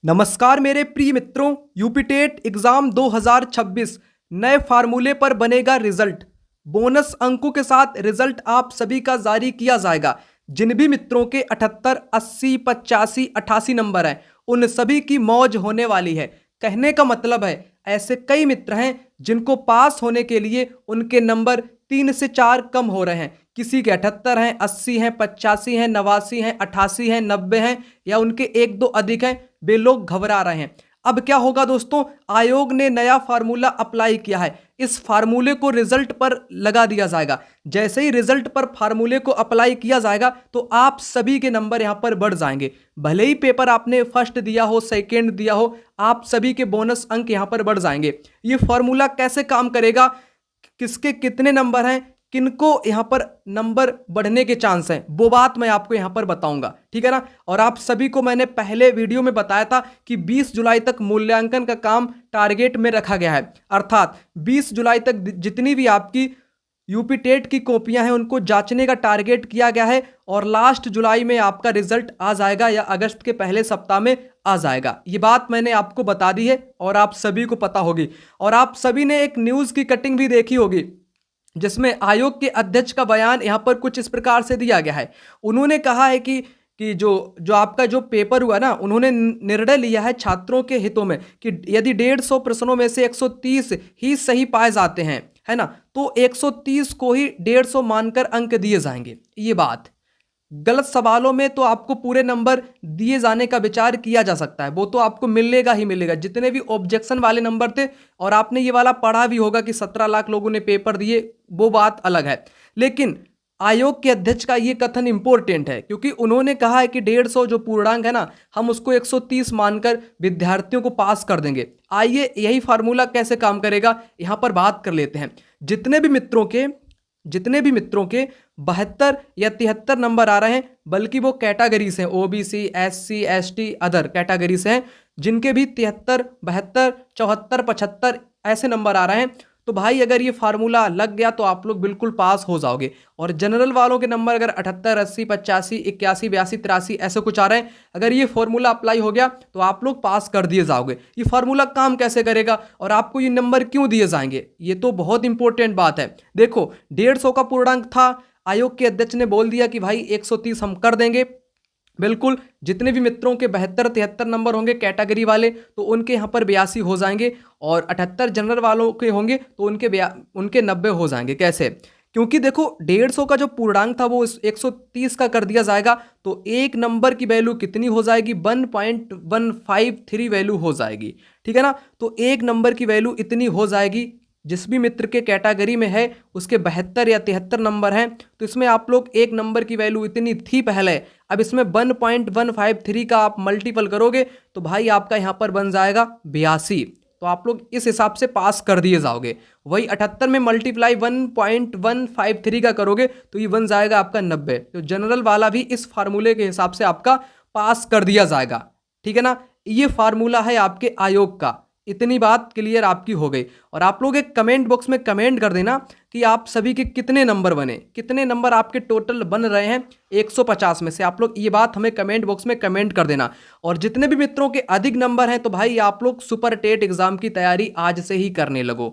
नमस्कार मेरे प्रिय मित्रों, यूपी टेट एग्जाम 2026 नए फार्मूले पर बनेगा रिजल्ट। बोनस अंकों के साथ रिजल्ट आप सभी का जारी किया जाएगा। जिन भी मित्रों के 78, 80, 85, 88 नंबर हैं, उन सभी की मौज होने वाली है। कहने का मतलब है ऐसे कई मित्र हैं जिनको पास होने के लिए उनके नंबर 3 से 4 कम हो रहे हैं। किसी के 78 हैं, 80 हैं, 85 हैं, 89 हैं, 88 हैं, 90 हैं या उनके 1-2 अधिक हैं। वे लोग घबरा रहे हैं। अब क्या होगा दोस्तों, आयोग ने नया फार्मूला अप्लाई किया है। इस फार्मूले को रिजल्ट पर लगा दिया जाएगा। जैसे ही रिजल्ट पर फार्मूले को अप्लाई किया जाएगा तो आप सभी के नंबर यहां पर बढ़ जाएंगे। भले ही पेपर आपने फर्स्ट दिया हो, सेकंड दिया हो, आप सभी के बोनस अंक यहां पर बढ़ जाएंगे। ये फार्मूला कैसे काम करेगा, किसके कितने नंबर हैं, किनको यहां पर नंबर बढ़ने के चांस हैं, वो बात मैं आपको यहां पर बताऊंगा, ठीक है ना। और आप सभी को मैंने पहले वीडियो में बताया था कि 20 जुलाई तक मूल्यांकन का काम टारगेट में रखा गया है। अर्थात 20 जुलाई तक जितनी भी आपकी यूपी टेट की कॉपियां हैं उनको जांचने का टारगेट किया गया है और लास्ट जुलाई में आपका रिजल्ट आ जाएगा या अगस्त के पहले सप्ताह में आ जाएगा। ये बात मैंने आपको बता दी है और आप सभी को पता होगी। और आप सभी ने एक न्यूज़ की कटिंग भी देखी होगी जिसमें आयोग के अध्यक्ष का बयान यहाँ पर कुछ इस प्रकार से दिया गया है। उन्होंने कहा है कि जो आपका जो पेपर हुआ ना, उन्होंने निर्णय लिया है छात्रों के हितों में कि यदि 150 प्रश्नों में से 130 ही सही पाए जाते हैं, है ना, तो 130 को ही 150 मानकर अंक दिए जाएंगे। ये बात गलत सवालों में तो आपको पूरे नंबर दिए जाने का विचार किया जा सकता है, वो तो आपको मिलेगा ही मिलेगा। जितने भी ऑब्जेक्शन वाले नंबर थे, और आपने ये वाला पढ़ा भी होगा कि 17 लाख लोगों ने पेपर दिए, वो बात अलग है। लेकिन आयोग के अध्यक्ष का ये कथन इंपॉर्टेंट है क्योंकि उन्होंने कहा है कि 150 जो पूर्णांक है ना, हम उसको 130 मानकर विद्यार्थियों को पास कर देंगे। आइए यही फार्मूला कैसे काम करेगा यहाँ पर बात कर लेते हैं। जितने भी मित्रों के 72 या 73 नंबर आ रहे हैं, बल्कि वो कैटेगरी से हैं, OBC, SC, ST, other category से हैं, जिनके भी 73, 72, 74, 75 ऐसे नंबर आ रहे हैं, तो भाई अगर ये फार्मूला लग गया तो आप लोग बिल्कुल पास हो जाओगे। और जनरल वालों के नंबर अगर 78, 80, 85, 81, 82, 83 ऐसे कुछ आ रहे हैं, अगर ये फार्मूला अप्लाई हो गया तो आप लोग पास कर दिए जाओगे। ये फार्मूला काम कैसे करेगा और आपको ये नंबर क्यों दिए जाएंगे, ये तो बहुत इंपॉर्टेंट बात है। देखो, 150 का पूर्णांक था, आयोग के अध्यक्ष ने बोल दिया कि भाई 130 हम कर देंगे। बिल्कुल, जितने भी मित्रों के 72, 73 नंबर होंगे कैटेगरी वाले, तो उनके यहाँ पर 82 हो जाएंगे, और 78 जनरल वालों के होंगे तो उनके 90 हो जाएंगे। कैसे? क्योंकि देखो, 150 का जो पूर्णांक था वो 130 का कर दिया जाएगा, तो एक नंबर की वैल्यू कितनी हो जाएगी, 1.153 वैल्यू हो जाएगी, ठीक है ना। तो एक नंबर की वैल्यू इतनी हो जाएगी। जिस भी मित्र के कैटेगरी में है उसके 72 या 73 नंबर हैं, तो इसमें आप लोग एक नंबर की वैल्यू इतनी थी पहले, अब इसमें 1.153 का आप मल्टीपल करोगे तो भाई आपका यहाँ पर बन जाएगा 82। तो आप लोग इस हिसाब से पास कर दिए जाओगे। वही 78 में मल्टीप्लाई 1.153 का करोगे तो ये बन जाएगा आपका 90। तो जनरल वाला भी इस फार्मूले के हिसाब से आपका पास कर दिया जाएगा, ठीक है ना। ये फार्मूला है आपके आयोग का। इतनी बात क्लियर आपकी हो गई। और आप लोग एक कमेंट बॉक्स में कमेंट कर देना कि आप सभी के कितने नंबर बने, कितने नंबर आपके टोटल बन रहे हैं 150 में से। आप लोग ये बात हमें कमेंट बॉक्स में कमेंट कर देना। और जितने भी मित्रों के अधिक नंबर हैं तो भाई आप लोग सुपर टेट एग्जाम की तैयारी आज से ही करने लगो।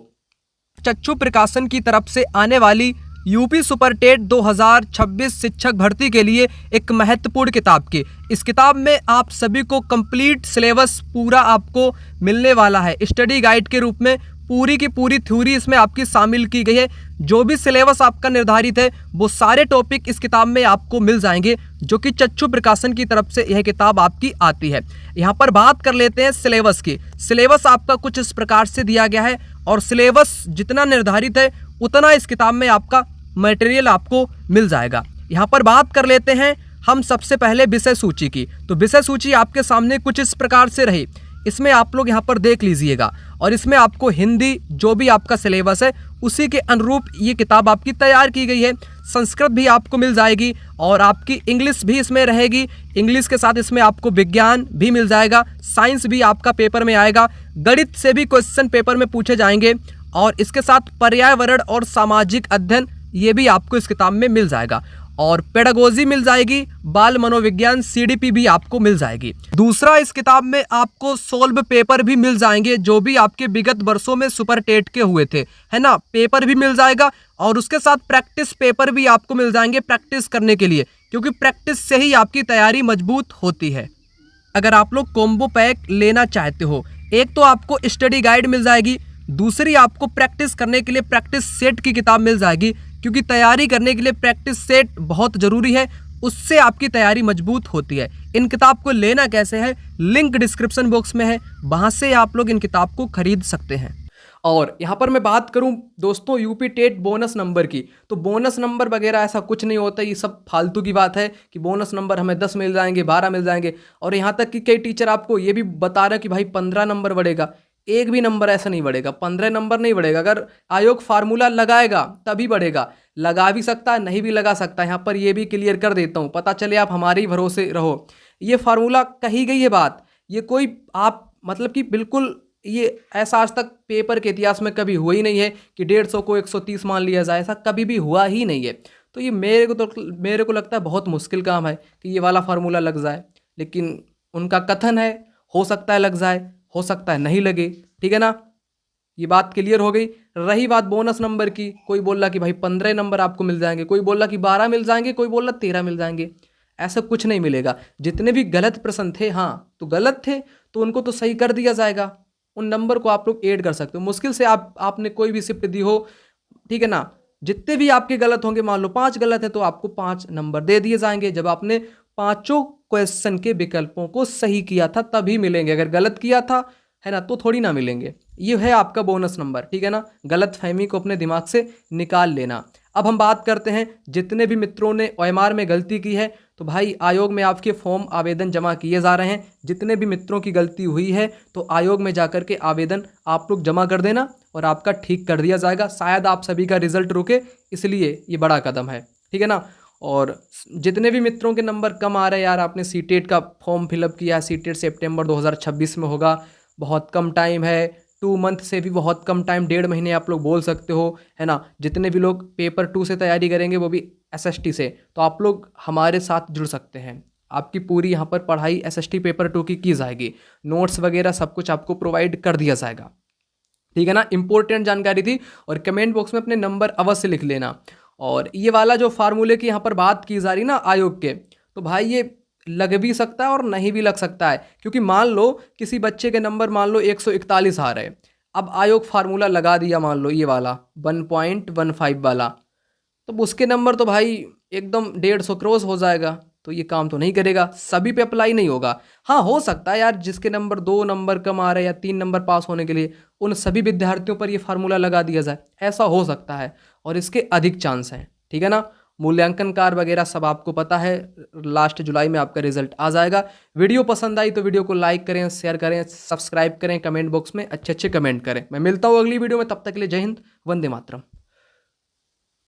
चक्षु प्रकाशन की तरफ से आने वाली यूपी सुपर टेट 2026 शिक्षक भर्ती के लिए एक महत्वपूर्ण किताब की, इस किताब में आप सभी को कंप्लीट सिलेबस पूरा आपको मिलने वाला है। स्टडी गाइड के रूप में पूरी की पूरी थ्योरी इसमें आपकी शामिल की गई है। जो भी सिलेबस आपका निर्धारित है वो सारे टॉपिक इस किताब में आपको मिल जाएंगे, जो कि चक्षु प्रकाशन की तरफ से यह किताब आपकी आती है। यहाँ पर बात कर लेते हैं सिलेबस की। सिलेबस आपका कुछ इस प्रकार से दिया गया है, और सिलेबस जितना निर्धारित है उतना इस किताब में आपका मटेरियल आपको मिल जाएगा। यहाँ पर बात कर लेते हैं हम सबसे पहले विषय सूची की। तो विषय सूची आपके सामने कुछ इस प्रकार से रही, इसमें आप लोग यहाँ पर देख लीजिएगा। और इसमें आपको हिंदी जो भी आपका सिलेबस है उसी के अनुरूप ये किताब आपकी तैयार की गई है। संस्कृत भी आपको मिल जाएगी और आपकी इंग्लिश भी इसमें रहेगी। इंग्लिश के साथ इसमें आपको विज्ञान भी मिल जाएगा, साइंस भी आपका पेपर में आएगा, गणित से भी क्वेश्चन पेपर में पूछे जाएंगे, और इसके साथ पर्यावरण और सामाजिक अध्ययन ये भी आपको इस किताब में मिल जाएगा। और पेडागोजी मिल जाएगी, बाल मनोविज्ञान CDP भी आपको मिल जाएगी। दूसरा, इस किताब में आपको सोल्व पेपर भी मिल जाएंगे जो भी आपके विगत वर्षों में सुपर टेट के हुए थे, है ना, पेपर भी मिल जाएगा। और उसके साथ प्रैक्टिस पेपर भी आपको मिल जाएंगे प्रैक्टिस करने के लिए, क्योंकि प्रैक्टिस से ही आपकी तैयारी मजबूत होती है। अगर आप लोग कॉम्बो पैक लेना चाहते हो, एक तो आपको स्टडी गाइड मिल जाएगी, दूसरी आपको प्रैक्टिस करने के लिए प्रैक्टिस सेट की किताब मिल जाएगी, क्योंकि तैयारी करने के लिए प्रैक्टिस सेट बहुत ज़रूरी है, उससे आपकी तैयारी मजबूत होती है। इन किताब को लेना कैसे है, लिंक डिस्क्रिप्शन बॉक्स में है, वहाँ से आप लोग इन किताब को खरीद सकते हैं। और यहाँ पर मैं बात करूँ दोस्तों यूपी टेट बोनस नंबर की, तो बोनस नंबर वगैरह ऐसा कुछ नहीं होता, ये सब फालतू की बात है कि बोनस नंबर हमें 10 मिल जाएंगे, 12 मिल जाएंगे। और यहाँ तक कि कई टीचर आपको ये भी बता रहे हैं कि भाई 15 नंबर बढ़ेगा। एक भी नंबर ऐसा नहीं बढ़ेगा, 15 नंबर नहीं बढ़ेगा। अगर आयोग फार्मूला लगाएगा तभी बढ़ेगा, लगा भी सकता है, नहीं भी लगा सकता है। यहाँ पर ये भी क्लियर कर देता हूँ, पता चले आप हमारे ही भरोसे रहो। ये फार्मूला कही गई है बात, ये कोई आप मतलब कि बिल्कुल ये ऐसा आज तक पेपर के इतिहास में कभी हुआ ही नहीं है कि 150 को 130 मान लिया जाए, ऐसा कभी भी हुआ ही नहीं है। तो ये मेरे को लगता है बहुत मुश्किल काम है कि ये वाला फार्मूला लग जाए, लेकिन उनका कथन है हो सकता है लग जाए, हो सकता है नहीं लगे, ठीक है ना। ये बात क्लियर हो गई। रही बात बोनस नंबर की, कोई बोल रहा कि भाई 15 नंबर आपको मिल जाएंगे, कोई बोल रहा कि 12 मिल जाएंगे, कोई बोल रहा 13 मिल जाएंगे। ऐसा कुछ नहीं मिलेगा। जितने भी गलत प्रश्न थे, हाँ तो गलत थे तो उनको तो सही कर दिया जाएगा, उन नंबर को आप लोग ऐड कर सकते हो। मुश्किल से आपने कोई भी शिफ्ट दी हो, ठीक है ना, जितने भी आपके गलत होंगे, मान लो 5 गलत है तो आपको 5 नंबर दे दिए जाएंगे। जब आपने पांचों क्वेश्चन के विकल्पों को सही किया था तभी मिलेंगे, अगर गलत किया था, है ना, तो थोड़ी ना मिलेंगे। ये है आपका बोनस नंबर, ठीक है ना। गलत फहमी को अपने दिमाग से निकाल लेना। अब हम बात करते हैं जितने भी मित्रों ने OMR में गलती की है, तो भाई आयोग में आपके फॉर्म आवेदन जमा किए जा रहे हैं। जितने भी मित्रों की गलती हुई है तो आयोग में जाकर के आवेदन आप लोग जमा कर देना और आपका ठीक कर दिया जाएगा। शायद आप सभी का रिजल्ट रुके, इसलिए ये बड़ा कदम है, ठीक है ना। और जितने भी मित्रों के नंबर कम आ रहे हैं यार, आपने सीटेट का फॉर्म फिलअप किया, सीटेट सितंबर 2026 में होगा, बहुत कम टाइम है, 2 मंथ से भी बहुत कम टाइम, 1.5 महीने आप लोग बोल सकते हो, है ना। जितने भी लोग पेपर 2 से तैयारी करेंगे वो भी SST से, तो आप लोग हमारे साथ जुड़ सकते हैं। आपकी पूरी यहाँ पर पढ़ाई SST पेपर 2 की जाएगी, नोट्स वगैरह सब कुछ आपको प्रोवाइड कर दिया जाएगा, ठीक है ना। इंपॉर्टेंट जानकारी थी। और कमेंट बॉक्स में अपने नंबर अवश्य लिख लेना। और ये वाला जो फार्मूले की यहाँ पर बात की जा रही ना आयोग के, तो भाई ये लग भी सकता है और नहीं भी लग सकता है, क्योंकि मान लो किसी बच्चे के नंबर मान लो 141 आ रहे, अब आयोग फार्मूला लगा दिया मान लो ये वाला 1.15 वाला, तो उसके नंबर तो भाई एकदम 150 क्रॉस हो जाएगा, तो ये काम तो नहीं करेगा, सभी पे अप्लाई नहीं होगा। हाँ हो सकता है यार जिसके नंबर 2 नंबर कम आ रहे हैं या 3 नंबर पास होने के लिए, उन सभी विद्यार्थियों पर ये फार्मूला लगा दिया जाए, ऐसा हो सकता है और इसके अधिक चांस हैं, ठीक है ना। मूल्यांकन कार्य वगैरह सब आपको पता है, लास्ट जुलाई में आपका रिजल्ट आ जाएगा। वीडियो पसंद आई तो वीडियो को लाइक करें, शेयर करें, सब्सक्राइब करें, कमेंट बॉक्स में अच्छे अच्छे कमेंट करें। मैं मिलता हूँ अगली वीडियो में, तब तक के लिए जय हिंद, वंदे मातरम।